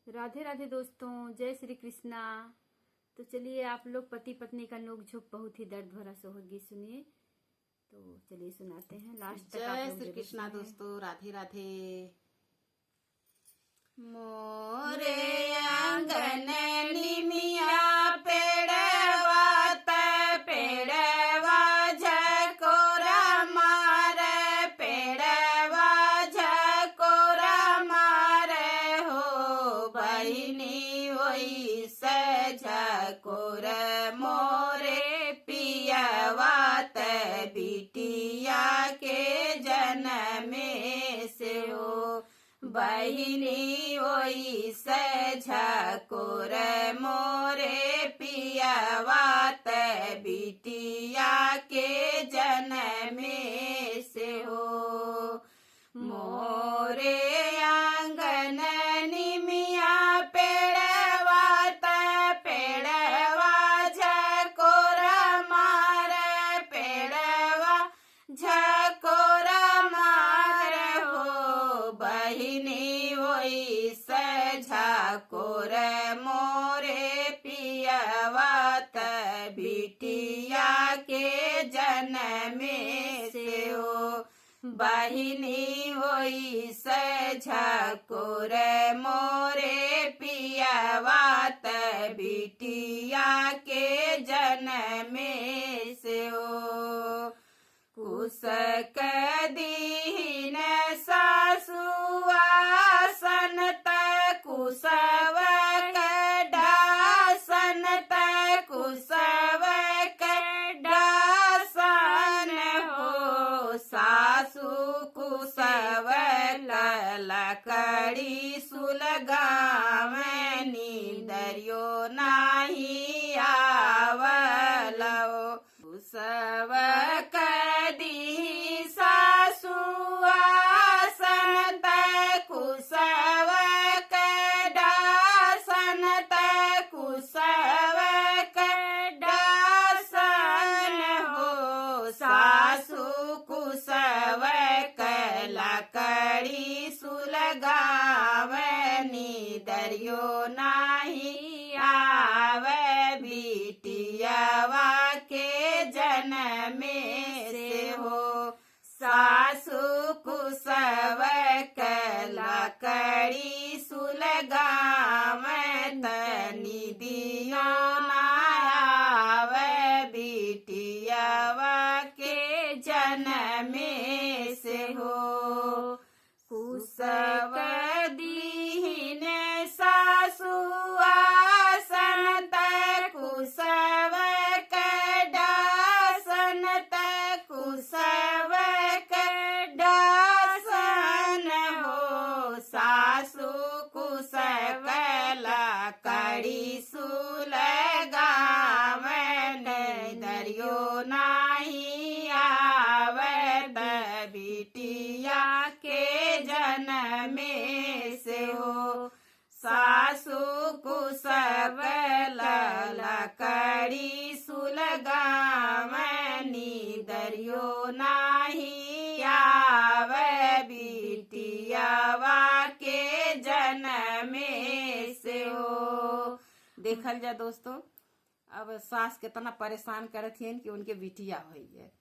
राधे राधे दोस्तों, जय श्री कृष्णा। तो चलिए आप लोग पति पत्नी का नोकझोंक बहुत ही दर्द भरा सोहर गीत सुनिए। तो चलिए सुनाते हैं लास्ट तक। आप जय लोग श्री जरूर कृष्णा सुनें। दोस्तों, राधे राधे। मोरे आंगन निमिया पेड़वा पेड़वा झकोरा मार, पेड़वा झकोरा मार हो बहिनी वही से झकोर मोरे पियवा बिटिया के जन्मे से हो बहिनी ओई से झकोर मोरे पियवा बिटिया के जन्मे से हो। मोरे आंगन निमिया पेड़वा पेड़वा झकोर मार, पेड़वा झकोर मार हो बहिनी वही से झकोर मोरे पियवा बिटिया के जन्मे से हो बहिनी वही से झकोर मोरे पियवा बिटिया के जन्मे से हो। कुसक दीन सासुआ सनत कुसव डासन कुसव डासन हो सासु कुसव लकड़ी सुलगावनी दरियो नाही आवलो। कुसव कदी सासुआ सनत कुसव डासन कुसव डासन हो सासु कुसव लकड़ी सुलगावनी दरियो नाही आवे बिटियवा के जन्मे से हो। सासु कुसव लकड़ी सुलगावत निदियो नावे बिटियवा के जन्मे से हो। कुसव दीन सासुआ सनत कुसव डासन कुसव डासन हो सासु कुसव लकड़ी सुलगावन दरियो नाही आवत बिटिया के जन्मे से हो। सासु कुसव लकड़ी सुलगावनी दरियो नाही आवे बिटियवा के जन्मे से हो। देखल जा दोस्तों, अब सास कितना परेशान करत हैं कि उनके बिटिया हुई है।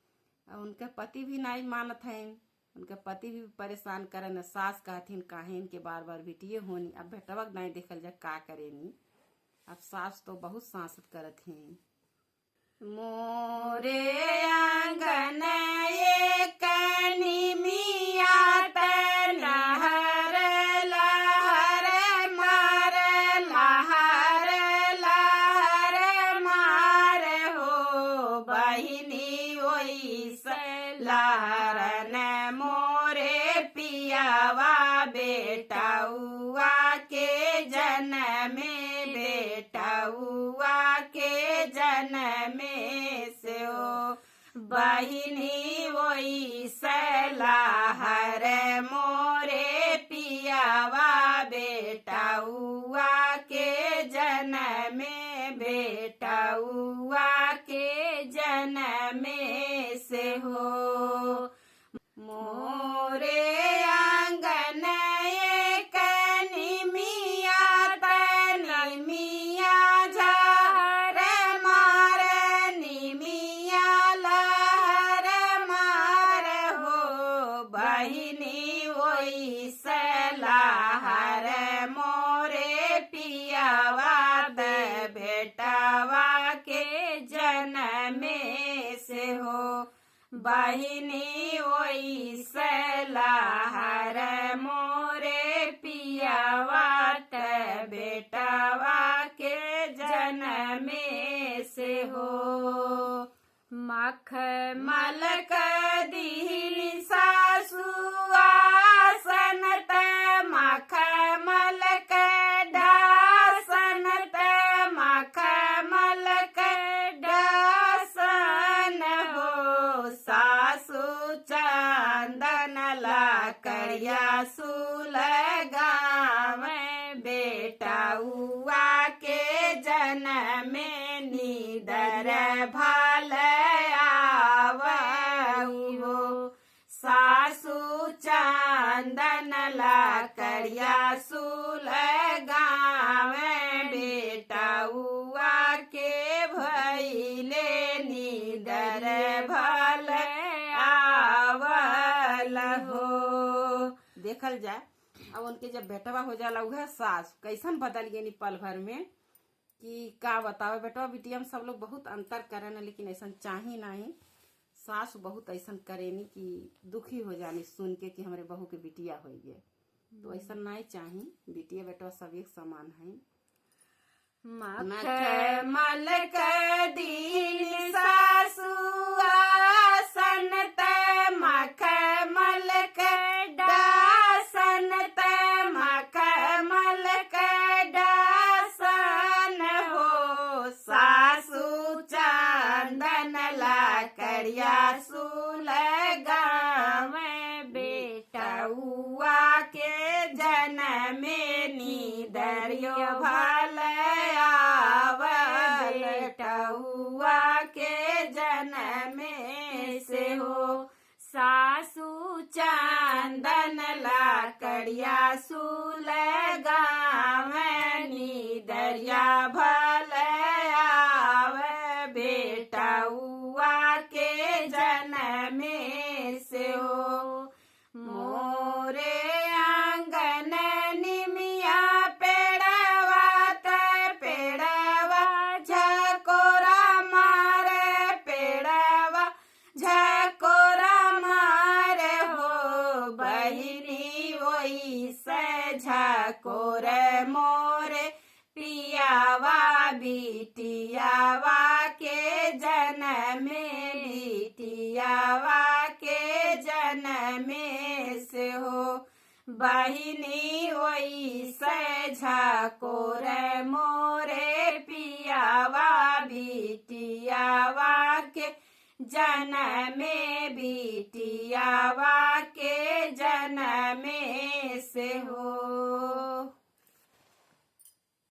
अब उनके पति भी नहीं मानत हैं, उनके पति भी परेशान करन। सास कहथिन काहे के बार बार बिटिये होनी। अब बेटवक नहीं देखल जा का करेनी। अब सास तो बहुत सांसत करत हैं। मोरे आंगन एक निमिया लहर लहर मार, लहर लहर मार हो बहिनी वही से लहरन मोरे पियवा बेटौआ के जन्मे, बेटौआ के जन्मे से हो बहिनी वही से लहर मोरे पियवा बेटौआ के जन्मे, बेटौआ के जन्मे से हो। मोरे आंगन एक निमिया बहिनी ओई सलाहर मोरे पियावा त बेटावा के जनमे से हो। मखमल दीनी सासुआ सनत मखमल डासन त मखमल डासन हो। सासु चंदन ला करिया सुलगाव बेटा हुआ के जनमे नीदर भाल आवो। सासु चंदन ला करिया सुलगाव बेटा हुआ के भइले नीदर भल आवल हो। देखल जाए अब उनके जब बेटवा हो जाला उहे सास कैसन बदल गई पल भर में कि का बताओ। बेटवा बिटिया में सब लोग बहुत अंतर करेन लेकिन ऐसा चाही नहीं। सास बहुत ऐसा करेनी कि दुखी हो जानी सुन के कि हमारे बहू के बिटिया हो गए। तो ऐसा नहीं चाही, बिटिया बेटवा सब एक समान है। मखमल दीन सासुआ सनत मखमल डासन त मखमल डासन हो। सासु चंदन ला करिया सुलगाव बेटा हुआ के जनमे नीदरियो भल आवल। बेटा हुआ के जनमे से हो। सासु चंदन ला करिया सुलगाव नीदरिया भल आव बेटा हुआ के जनमे से हो। मोरे आंगन निमिया पेड़वा त पेड़वा झकोरा मारे पेड़वा झकोरा मारे हो। बहिनी ओई से झकोर मोरे पियावा बिटियावा के जनमे बिटियावा के जनमे से हो। बहिनी ओई से झकोर मोरे पियावा बिटियावा के जनमे बिटियावा